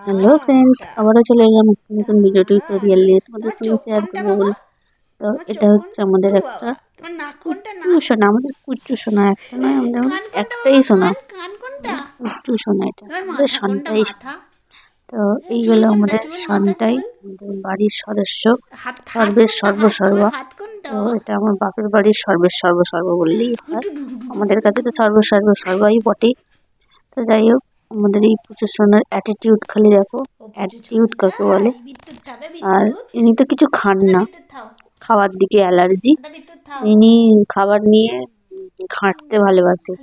Hello friends, আবারও চলে এলাম একটা নতুন ভিডিও টিউটোরিয়াল নিয়ে তোমাদের সঙ্গে শেয়ার করবো বলে। তো এটা হচ্ছে আমাদের একটা কুচ্চু সোনা, আমাদের কুচ্চু সোনা, একটা নয়, আমাদের একটাই সোনা, কুচ্চু সোনা। এটা আমাদের সন্তাই সোনা। তো এইগুলো আমাদের সন্তাই, আমাদের বাড়ির সদস্য, সর্বের সর্বসর্বা। তো এটা আমার বাপের বাড়ির সর্বের সর্বসর্বা বললেই হয়, আমাদের কাছে তো সর্বসর্বাই বটে। তো যাই হোক, আমাদের এই পুজোর সোনার অ্যাটিটিউড খালি দেখো, অ্যাটিটিউড কাকে বলে। আর ইনি তো কিছু খান না, খাওয়ার দিকে অ্যালার্জি। ইনি খাবার নিয়ে ঘাঁটতে ভালোবাসে,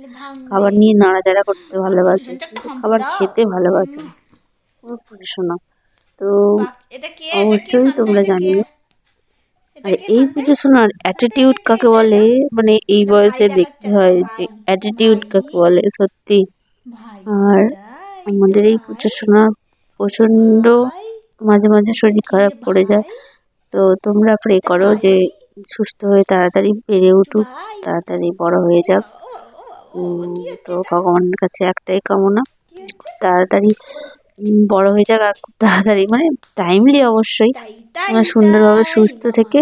খাবার নিয়ে নাড়াচাড়া করতে ভালোবাসে, কিন্তু খাবার খেতে ভালোবাসে না। পুরো পুজো সোনা। তো অবশ্যই তোমরা জানিও। আর এই পুজো সোনার অ্যাটিটিউড কাকে বলে, মানে এই বয়সে দেখতে হয় যে অ্যাটিটিউড কাকে বলে সত্যি। আর আমাদের এই পুজো সোনা প্রচণ্ড মাঝে মাঝে শরীর খারাপ করে যায়। তো তোমরা প্রে করো যে সুস্থ হয়ে তাড়াতাড়ি বেড়ে উঠুক, তাড়াতাড়ি বড় হয়ে যাক। তো ভগবানের কাছে একটাই কামনা, খুব তাড়াতাড়ি বড় হয়ে যাক, আর খুব তাড়াতাড়ি মানে টাইমলি অবশ্যই সুন্দরভাবে সুস্থ থেকে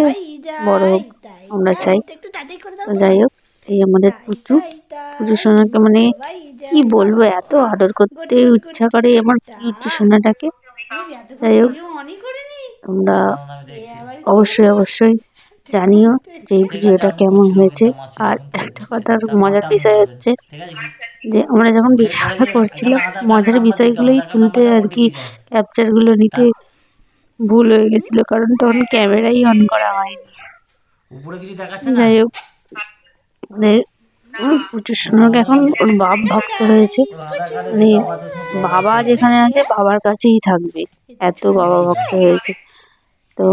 বড় হোক আমরা চাই। তো যাই হোক, এই আমাদের পুজো সোনাকে মানে কি বলবো, এত আদর করতে ইচ্ছা করে আমার পুজো সোনাটাকে। যাই হোক, তোমরা অবশ্যই জানিও যে এই ভিডিওটা কেমন হয়েছে। আর একটা কথা, মজার বিষয় হচ্ছে যে আমরা যখন ভিডিওটা করছিলাম, মজার বিষয়গুলোই তুলতে আর কি, ক্যাপচারগুলো নিতে ভুল হয়ে গেছিল, কারণ তখন ক্যামেরাই অন করা হয়নি। যাই হোক, পুজোর সোনাকে এখন ওর বাপ ভক্ত হয়েছে, মানে বাবা যেখানে আছে বাবার কাছেই থাকবে, এত বাবা ভক্ত হয়েছে। তো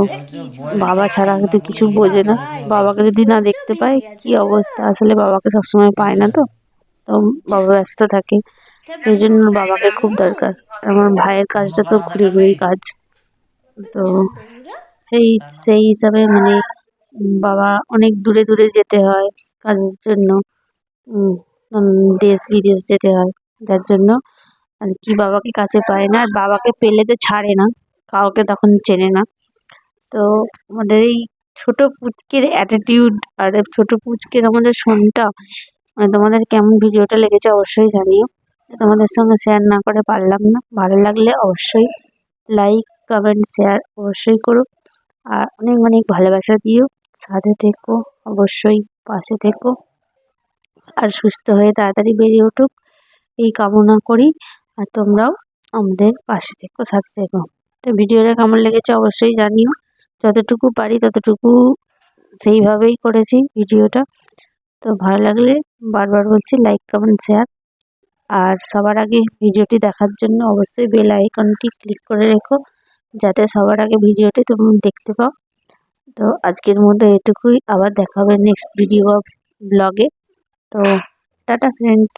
বাবা ছাড়া তো কিছু বোঝে না, বাবাকে যদি না দেখতে পায় কি অবস্থা, আসলে বাবাকে সবসময় পায় না। তো তো বাবা ব্যস্ত থাকে, সেই জন্য বাবাকে খুব দরকার। আমার ভাইয়ের কাজটা তো ঘুরে ঘুরেই কাজ। তো সেই সেই হিসাবে মানে বাবা অনেক দূরে দূরে যেতে হয় কাজের জন্য, দেশ বিদেশ যেতে হয়, যার জন্য আর কি বাবাকে কাছে পায় না। আর বাবাকে পেলে তো ছাড়ে না, কাউকে তখন চেনে না। তো আমাদের এই ছোট পুচকের অ্যাটিটিউড আর ছোট পুচকের আমাদের শোনটা, মানে তোমাদের কেমন ভিডিওটা লেগেছে অবশ্যই জানিও। তোমাদের সঙ্গে শেয়ার না করে পারলাম না। ভালো লাগলে অবশ্যই লাইক, কমেন্ট, শেয়ার অবশ্যই করো। আর অনেক অনেক ভালোবাসা দিও, সাথে থেকো, অবশ্যই পাশে থেকো। আর সুস্থ হয়ে তাড়াতাড়ি বেরিয়ে উঠুক এই কামনা করি। আর তোমরাও আমাদের পাশে থেকো, সাথে থেকো। তো ভিডিওটা কেমন লেগেছে অবশ্যই জানিও। যতটুকু পারি ততটুকু সেইভাবেই করেছি ভিডিওটা। তো ভালো লাগলে বারবার বলছি লাইক, কমেন্ট, শেয়ার। আর সবার আগে ভিডিওটি দেখার জন্য অবশ্যই বেল আইকনটি ক্লিক করে রেখো, যাতে সবার আগে ভিডিওটি তুমি দেখতে পাও। তো আজকের মধ্যে এটুকুই, আবার দেখা হবে নেক্সট ভিডিও ব্লগে। তো টাটা ফ্রেন্ডস।